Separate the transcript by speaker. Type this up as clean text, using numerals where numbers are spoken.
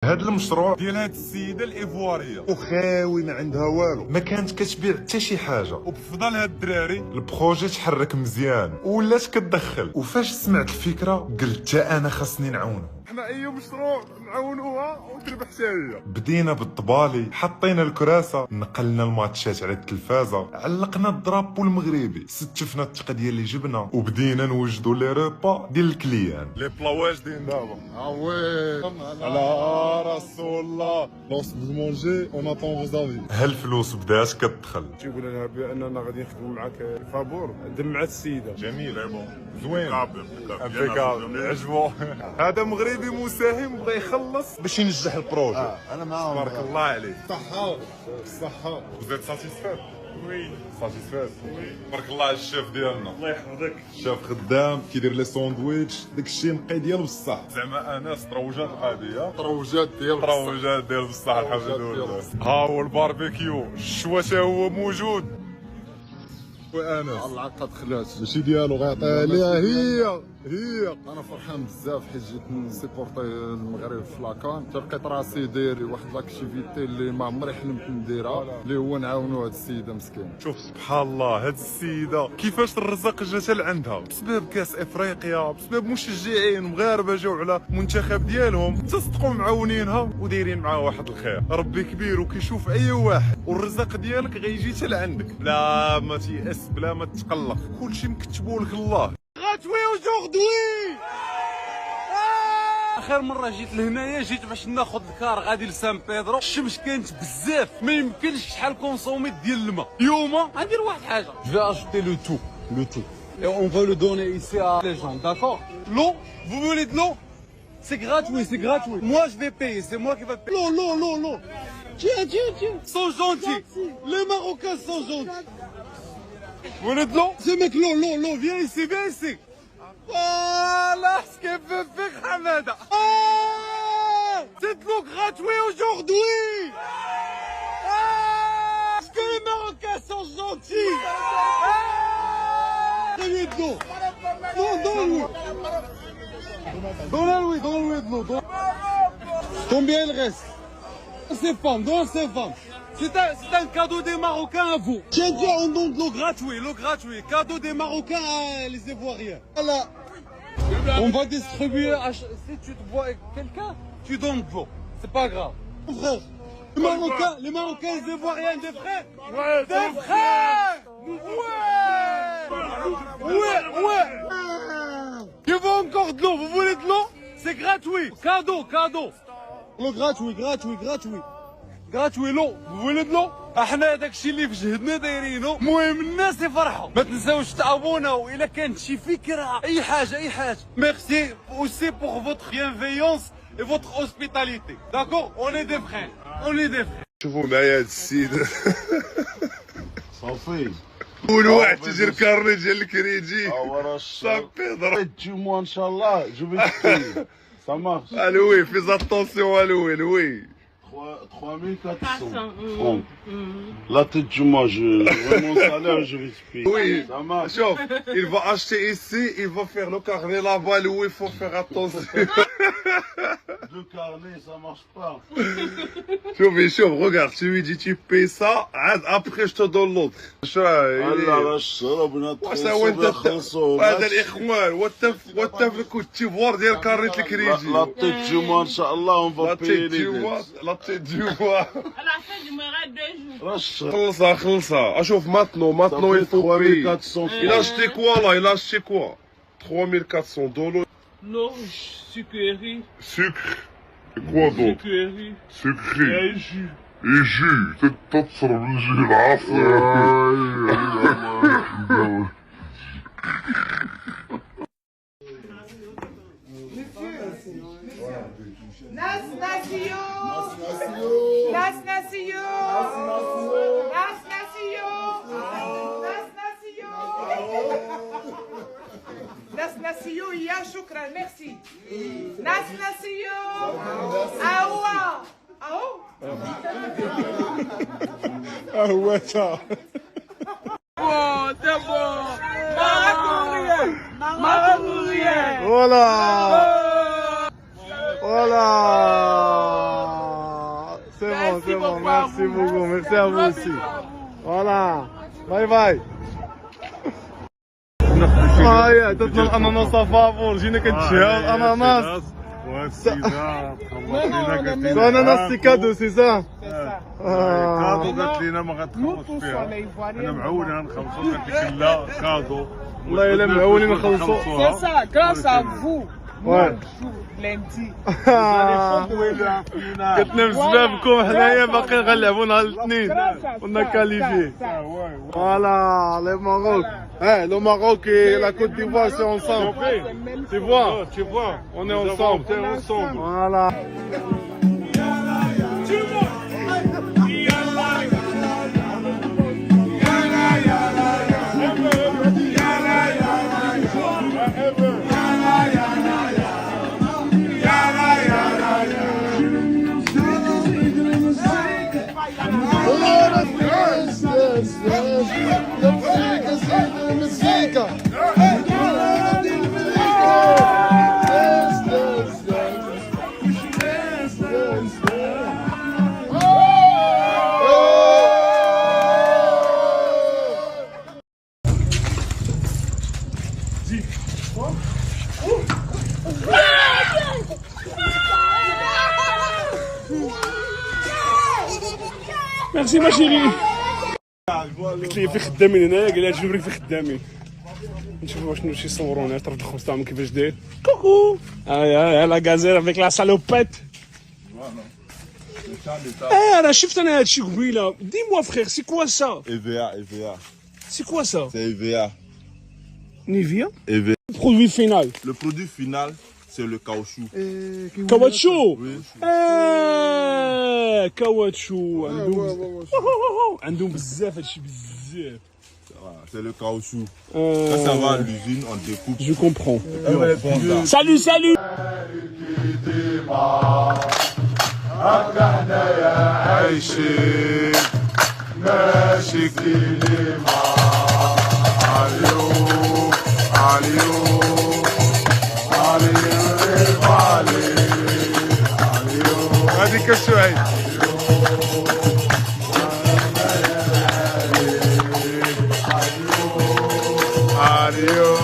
Speaker 1: هذا المشروع ديال هاد السيده الايفواريه
Speaker 2: وخاوي ما عندها والو،
Speaker 1: ما كانت كتبيع حتى شي حاجه، وبفضل هاد الدراري البروجي تحرك مزيان ولات كتدخل. وفاش سمعت الفكره قلت حتى انا خاصني نعاونهم.
Speaker 2: حنا اي مشروع نعاونوها وتربح حتى هي.
Speaker 1: بدينا بالطبالي، حطينا الكراسه، نقلنا الماتشات على التلفازه، علقنا الدرابو المغربي، ستفنا التقديه اللي جبنا، وبدينا نوجدوا لي روبا ديال الكليان.
Speaker 2: لي بلا واجدين دابا. وي على رسول الله لونس دو مونجي اون اتون فوز افي.
Speaker 1: هالفلوس بدات كتدخل.
Speaker 2: تيقول لها باننا غادي نخدموا معاك فابور، دمعت السيده.
Speaker 1: جميل زوين
Speaker 2: امبيكابل عجبو.
Speaker 1: هذا مغربي مساهم بغى يخلص باش ينجح البروجي.
Speaker 2: انا معاهم.
Speaker 1: تبارك الله عليك.
Speaker 2: صحه صحه.
Speaker 1: وزيد ساتيسفاد.
Speaker 2: وي
Speaker 1: ساتيسفاد. تبارك الله على الشيف ديالنا.
Speaker 2: الله يحفظك.
Speaker 1: الشيف خدام كيدير لي ساندويتش، داكشي نقي ديال بصح. زعما انس تروجات القضيه،
Speaker 2: تروجات ديال
Speaker 1: بصح الحمد لله. ها هو الباربيكيو، الشوا تا هو موجود. وانس
Speaker 2: العقد خلات
Speaker 1: ماشي ديالو غيعطيها ليها هي.
Speaker 2: انا فرحان بزاف حيت جيت نسيبورتي المغرب في لاكان. لقيت راسي داير واحد لاكتيفيتي اللي ما عمري حلمت نديرها، اللي هو نعاونوا هاد السيده مسكينه.
Speaker 1: شوف سبحان الله هاد السيده كيفاش الرزق جات لعندها بسبب كاس افريقيا، بسبب مشجعين مغاربه جاو على المنتخب ديالهم، تصدقوا معاونينها ودايرين معاها واحد الخير. ربي كبير وكيشوف اي واحد، والرزق ديالك غيجي حتى لعندك. بلا ما تيأس، بلا ما تقلق، كلشي مكتبو لك الله.
Speaker 3: غاتوي اجوردي. اخر مره جيت لهنايا جيت باش ناخذ الكار غادي لسان بيدرو، الشمس كانت بزاف ما يمكنش شحال كونسوميت ديال الماء. اليوم غندير واحد الحاجه، جو في اجوتي لو تو et on va le donner ici à les gens, d'accord? L'eau, vous voulez de l'eau? C'est gratuit. Moi je vais payer, c'est moi qui va payer. L'eau. Tiens. Ils sont gentils. Les Marocains sont gentils. Vous voulez de l'eau? C'est mec, l'eau, viens ici. Voilà ce qu'elle veut faire, Hamada. C'est de l'eau gratuite aujourd'hui. Est-ce que les Marocains sont gentils? Donnez de l'eau. Non, donne-lui. Donne-lui de l'eau. Combien il reste? Donne ces femmes. C'est un cadeau des Marocains à vous. Tiens, on donne de l'eau gratuite. Cadeau des Marocains à les Ivoiriens. Voilà. On va distribuer. Si tu te vois avec quelqu'un, tu donnes de l'eau. C'est pas grave. Mon frère, les Marocains, les Ivoiriens, des frères. Ouais, des frères. Ouais. Je veux encore de l'eau. Vous voulez de l'eau? C'est gratuit. Cadeau. L'eau gratuit l'eau. Vous voulez de l'eau؟ احنا داكشي اللي في جهدنا دايرينو، المهم الناس يفرحوا. ما تنساوش تعاونوا، واذا كانت شي فكره اي حاجه. ميرسي aussi pour votre bienveillance et votre hospitalité. D'accord? On est des frères.
Speaker 2: شوفوا معايا هاد السيد.
Speaker 4: صافي
Speaker 2: كل واحد تجي الكارني ديال الكريدي.
Speaker 4: ورا
Speaker 2: سان بيدرو.
Speaker 4: تجيمو ان شاء الله جو في ça marche.
Speaker 2: الوي فيز اتونسيون الوي
Speaker 4: 3400 francs. La tête du mois, mon salaire, je vais te payer.
Speaker 2: Oui,
Speaker 4: ça marche.
Speaker 2: Chauffe, il va acheter ici, il va faire le carnet là-bas, où il faut faire attention.
Speaker 4: Deux carnets, ça marche pas.
Speaker 2: Chauffe, regarde, tu lui dis tu payes ça, après je te donne l'autre.
Speaker 4: الله الشرب
Speaker 2: هذا الاخوان وات في الكوت تيفوار ديال كارنيت الكريدي.
Speaker 4: La tête du mois, Inch'Allah, on va payer les dettes.
Speaker 2: لا تيت دو موا.
Speaker 4: رش
Speaker 2: خلصها. اشوف maintenant il faut payer.
Speaker 4: 3400
Speaker 2: Il a acheté quoi là? Il a acheté quoi? 3400 $.
Speaker 5: Non, sucrerie.
Speaker 6: Sucre. Et quoi d'autre?
Speaker 5: Sucrerie.
Speaker 6: Sucré.
Speaker 5: Et jus.
Speaker 6: Et jus. تتصرف الجي العافية.
Speaker 7: ناسيو يا شكرا ميرسي. ناسيو
Speaker 2: هو تا.
Speaker 3: C'est bon. Maroc ou rien.
Speaker 2: Voilà.
Speaker 7: Merci beaucoup.
Speaker 8: Merci beaucoup. Merci à vous aussi. Voilà. Bye bye. هاي تطلع الاناناس فابور جينا كنتشهى الاناناس
Speaker 1: والسيدة
Speaker 8: سو اناناس سي كادو سي سا
Speaker 1: كادو قالت لينا ما غتخلصش فيها انا معوني غنخلصوا قالت لك لا كادو
Speaker 8: والله الا معوني نخلصوا
Speaker 7: C'est ça, grâce à vous.
Speaker 8: Ouais.
Speaker 7: Lundi.
Speaker 8: قلت لهم بسببكم حنايا باقيين غنلعبوا نهار الاثنين كنا كاليفي فوالا لي ماروك لو ماروك et la Côte d'Ivoire c'est ensemble tu vois on est ensemble voilà
Speaker 5: ميرسي ما شيري. قلت لي في خدامين هنايا، قال لي تجبري في خدامين نشوفوا شنو شي يصورونا. طرف الخبز تاعهم كيفاش داير. كوكو لا غازير افيك لا سالوبيت. انا شفت انا هادشي قبيله. دي موا فخير سي كوا سا؟
Speaker 9: EVA.
Speaker 5: سي كوا سا؟
Speaker 9: C'est EVA.
Speaker 5: نيفيا؟
Speaker 9: EVA.
Speaker 5: برودوي فينال.
Speaker 9: Le produit final, c'est le caoutchouc.
Speaker 5: كاواتشو.
Speaker 9: Oui.
Speaker 5: كاواتشو عندهم بزاف هادشي بزاف.
Speaker 9: C'est le caoutchouc. Ça va à l'usine, on découpe.
Speaker 5: Je comprends.
Speaker 9: Et on fond ça.
Speaker 5: Salut, salut.
Speaker 1: عايشين ماشي كلمة عليو عليو عليو عليو هذيك السعيد عليو